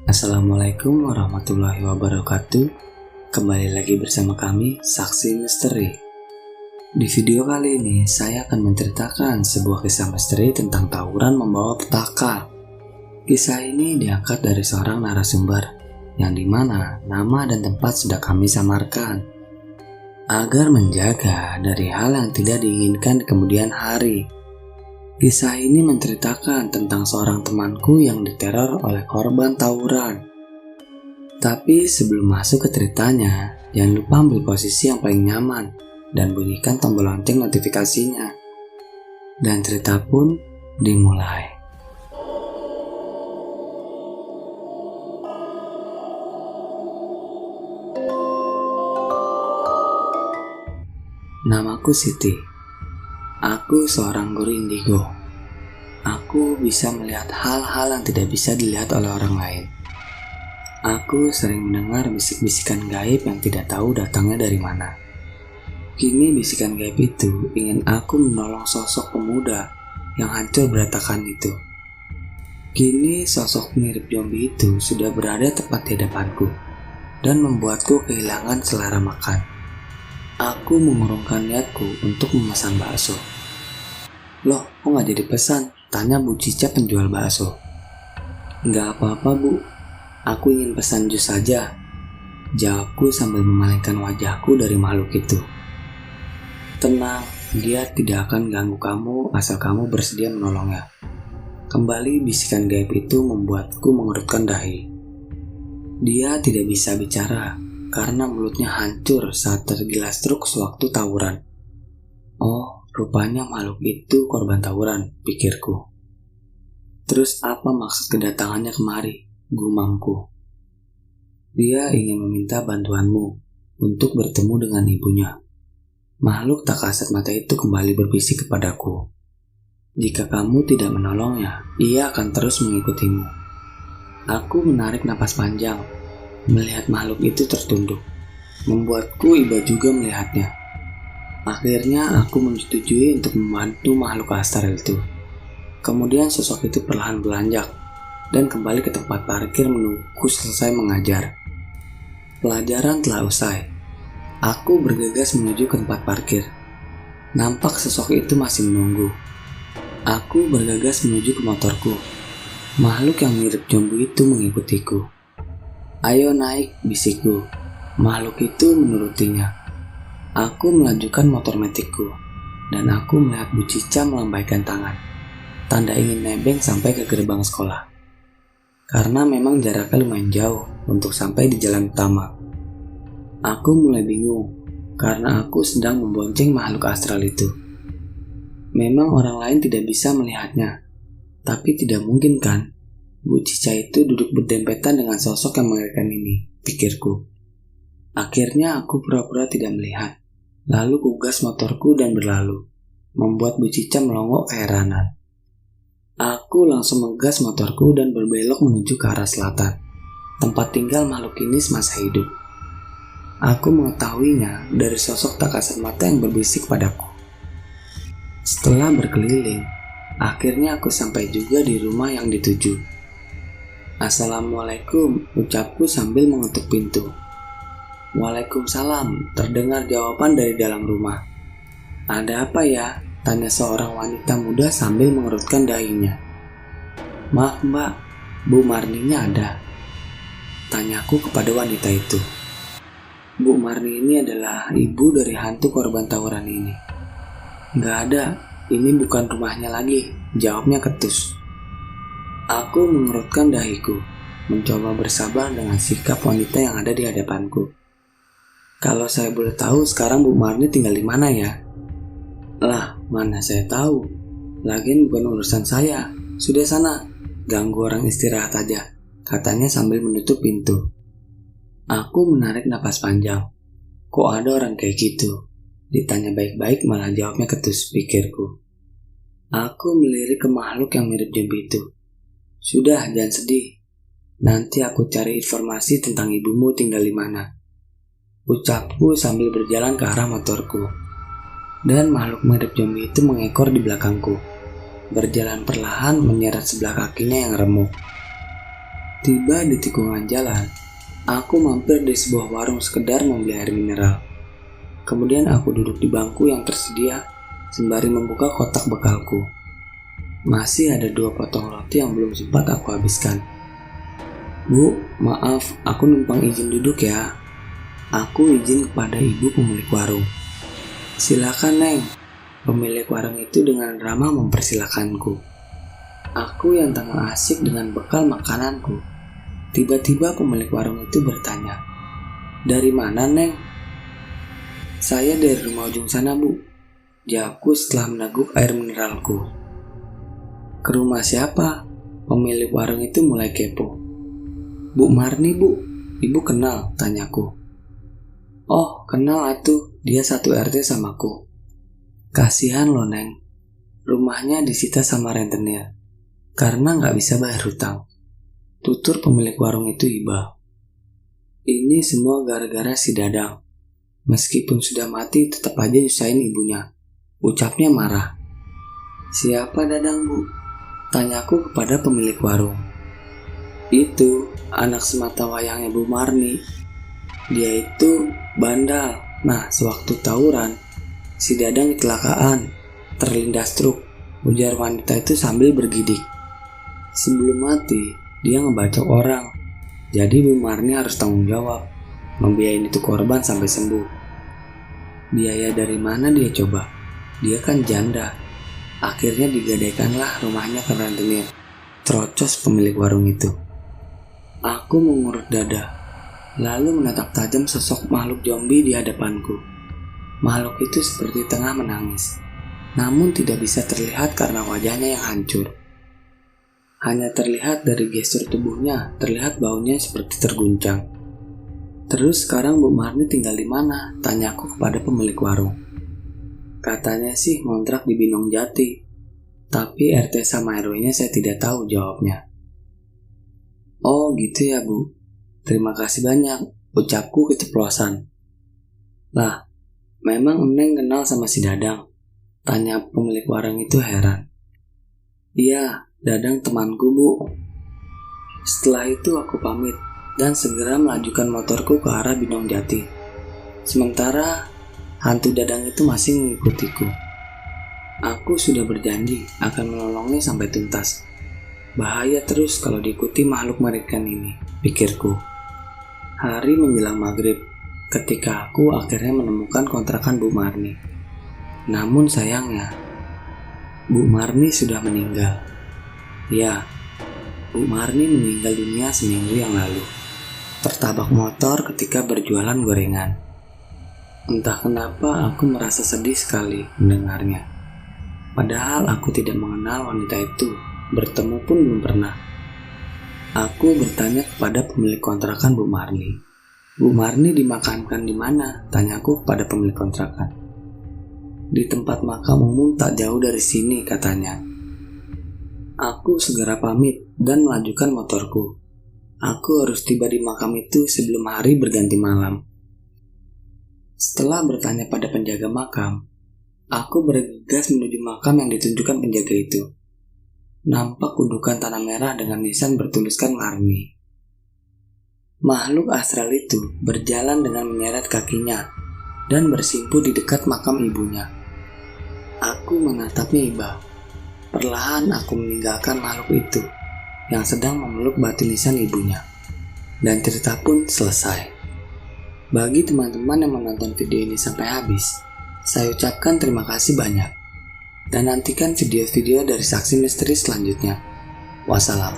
Assalamualaikum warahmatullahi wabarakatuh. Kembali lagi bersama kami, Saksi Misteri. Di video kali ini, saya akan menceritakan sebuah kisah misteri tentang tawuran membawa petaka. Kisah ini diangkat dari seorang narasumber, yang dimana nama dan tempat sudah kami samarkan, agar menjaga dari hal yang tidak diinginkan di kemudian hari. Kisah ini menceritakan tentang seorang temanku yang diteror oleh korban tawuran. Tapi sebelum masuk ke ceritanya, jangan lupa ambil posisi yang paling nyaman dan bunyikan tombol lonceng notifikasinya. Dan cerita pun dimulai. Namaku Siti. Aku seorang guru indigo. Aku bisa melihat hal-hal yang tidak bisa dilihat oleh orang lain. Aku sering mendengar bisik-bisikan gaib yang tidak tahu datangnya dari mana. Kini bisikan gaib itu ingin aku menolong sosok pemuda yang hancur berantakan itu. Kini sosok mirip zombie itu sudah berada tepat di hadapanku dan membuatku kehilangan selera makan. Aku mengurungkan niatku untuk memesan bakso. Loh, kok gak jadi pesan? Tanya Bu Cica penjual bakso. Gak apa-apa Bu, aku ingin pesan jus saja, jawabku sambil memalingkan wajahku dari makhluk itu. Tenang, dia tidak akan ganggu kamu asal kamu bersedia menolongnya. Kembali bisikan gaib itu membuatku mengerutkan dahi. Dia tidak bisa bicara karena mulutnya hancur saat tergilas truk sewaktu tawuran. Oh, rupanya makhluk itu korban tawuran, pikirku. Terus apa maksud kedatangannya kemari, gumamku. Dia ingin meminta bantuanmu untuk bertemu dengan ibunya. Makhluk tak kasat mata itu kembali berbisik kepadaku. Jika kamu tidak menolongnya, ia akan terus mengikutimu. Aku menarik napas panjang. Melihat makhluk itu tertunduk, membuatku iba juga melihatnya. Akhirnya aku menyetujui untuk membantu makhluk astral itu. Kemudian sosok itu perlahan beranjak dan kembali ke tempat parkir menungguku selesai mengajar. Pelajaran telah usai. Aku bergegas menuju ke tempat parkir. Nampak sosok itu masih menunggu. Aku bergegas menuju ke motorku. Makhluk yang mirip zombie itu mengikutiku. Ayo naik, bisikku. Makhluk itu menurutinya. Aku melanjutkan motor metikku, dan aku melihat Bu Cica melambaikan tangan, tanda ingin nebeng sampai ke gerbang sekolah. Karena memang jaraknya lumayan jauh untuk sampai di jalan utama. Aku mulai bingung, karena aku sedang membonceng makhluk astral itu. Memang orang lain tidak bisa melihatnya, tapi tidak mungkin kan? Bu Cica itu duduk berdempetan dengan sosok yang mengerikan ini, pikirku. Akhirnya aku pura-pura tidak melihat, lalu kugas motorku dan berlalu, membuat Bu Cica melongo keheranan. Aku langsung menggas motorku dan berbelok menuju ke arah selatan, tempat tinggal makhluk ini semasa hidup. Aku mengetahuinya dari sosok tak kasat mata yang berbisik padaku. Setelah berkeliling, akhirnya aku sampai juga di rumah yang dituju. Assalamualaikum, ucapku sambil mengetuk pintu. Waalaikumsalam, terdengar jawaban dari dalam rumah. Ada apa ya? Tanya seorang wanita muda sambil mengerutkan dahinya. Maaf mbak, Bu Marninya ada? Tanyaku kepada wanita itu. Bu Marni ini adalah ibu dari hantu korban tawuran ini. Gak ada, ini bukan rumahnya lagi, jawabnya ketus. Aku mengerutkan dahiku, mencoba bersabar dengan sikap wanita yang ada di hadapanku. Kalau saya boleh tahu sekarang Bu Marni tinggal di mana ya? Lah, mana saya tahu. Lagian bukan urusan saya. Sudah sana, ganggu orang istirahat aja, katanya sambil menutup pintu. Aku menarik napas panjang. Kok ada orang kayak gitu? Ditanya baik-baik malah jawabnya ketus, pikirku. Aku melirik ke makhluk yang mirip zombie itu. Sudah, jangan sedih. Nanti aku cari informasi tentang ibumu tinggal di mana, ucapku sambil berjalan ke arah motorku. Dan makhluk mirip zombie itu mengekor di belakangku, berjalan perlahan menyeret sebelah kakinya yang remuk. Tiba di tikungan jalan, aku mampir di sebuah warung sekedar membeli air mineral. Kemudian aku duduk di bangku yang tersedia sembari membuka kotak bekalku. Masih ada 2 potong roti yang belum sempat aku habiskan. "Bu, maaf, aku numpang izin duduk ya." Aku izin kepada ibu pemilik warung. "Silakan, Neng." Pemilik warung itu dengan ramah mempersilakanku. Aku yang tengah asik dengan bekal makananku. Tiba-tiba pemilik warung itu bertanya, "Dari mana, Neng?" "Saya dari rumah ujung sana, Bu," jawabku setelah meneguk air mineralku. "Ke rumah siapa?" Pemilik warung itu mulai kepo. "Bu Marni, Bu. Ibu kenal?" tanyaku. "Oh, kenal atuh. Dia satu RT samaku." "Kasihan loh, Neng. Rumahnya disita sama rentenir karena nggak bisa bayar hutang," tutur pemilik warung itu iba. "Ini semua gara-gara si Dadang. Meskipun sudah mati tetap aja nyusahin ibunya," ucapnya marah. "Siapa Dadang, Bu?" tanyaku kepada pemilik warung. "Itu anak semata wayangnya Bu Marni. Dia itu bandal. Nah, sewaktu tawuran, si Dadang kecelakaan, terlindas truk," ujar wanita itu sambil bergidik. "Sebelum mati, dia ngebacok orang. Jadi Bu Marni harus tanggung jawab, membiayain itu korban sampai sembuh." "Biaya dari mana dia coba? Dia kan janda." "Akhirnya digadaikanlah rumahnya ke rentenir," terocos pemilik warung itu. Aku mengurut dada, lalu menatap tajam sosok makhluk zombie di hadapanku. Makhluk itu seperti tengah menangis, namun tidak bisa terlihat karena wajahnya yang hancur. Hanya terlihat dari gestur tubuhnya, terlihat baunya seperti terguncang. "Terus sekarang Bu Marni tinggal di mana?" tanyaku kepada pemilik warung. "Katanya sih ngontrak di Binong Jati, tapi RT sama RW-nya saya tidak tahu," jawabnya. "Oh gitu ya, Bu. Terima kasih banyak," ucapku keceplosan. "Lah, memang Neng kenal sama si Dadang?" tanya pemilik warung itu heran. "Iya, Dadang temanku, Bu." Setelah itu aku pamit dan segera melajukan motorku ke arah Binong Jati. Sementara hantu Dadang itu masih mengikutiku. Aku sudah berjanji akan menolongnya sampai tuntas. Bahaya terus kalau diikuti makhluk mengerikan ini, pikirku. Hari menjelang maghrib, ketika aku akhirnya menemukan kontrakan Bu Marni. Namun sayangnya, Bu Marni sudah meninggal. Ya, Bu Marni meninggal dunia seminggu yang lalu, tertabrak motor ketika berjualan gorengan. Entah kenapa aku merasa sedih sekali mendengarnya. Padahal aku tidak mengenal wanita itu, bertemu pun belum pernah. Aku bertanya kepada pemilik kontrakan Bu Marni. "Bu Marni dimakamkan di mana?" tanyaku kepada pemilik kontrakan. "Di tempat makam umum tak jauh dari sini," katanya. Aku segera pamit dan melajukan motorku. Aku harus tiba di makam itu sebelum hari berganti malam. Setelah bertanya pada penjaga makam, aku bergegas menuju makam yang ditunjukkan penjaga itu. Nampak gundukan tanah merah dengan nisan bertuliskan Marni. Makhluk astral itu berjalan dengan menyeret kakinya dan bersimpu di dekat makam ibunya. Aku menatapnya iba. Perlahan aku meninggalkan makhluk itu yang sedang memeluk batu nisan ibunya. Dan cerita pun selesai. Bagi teman-teman yang menonton video ini sampai habis, saya ucapkan terima kasih banyak. Dan nantikan video-video dari Saksi Misteri selanjutnya. Wassalam.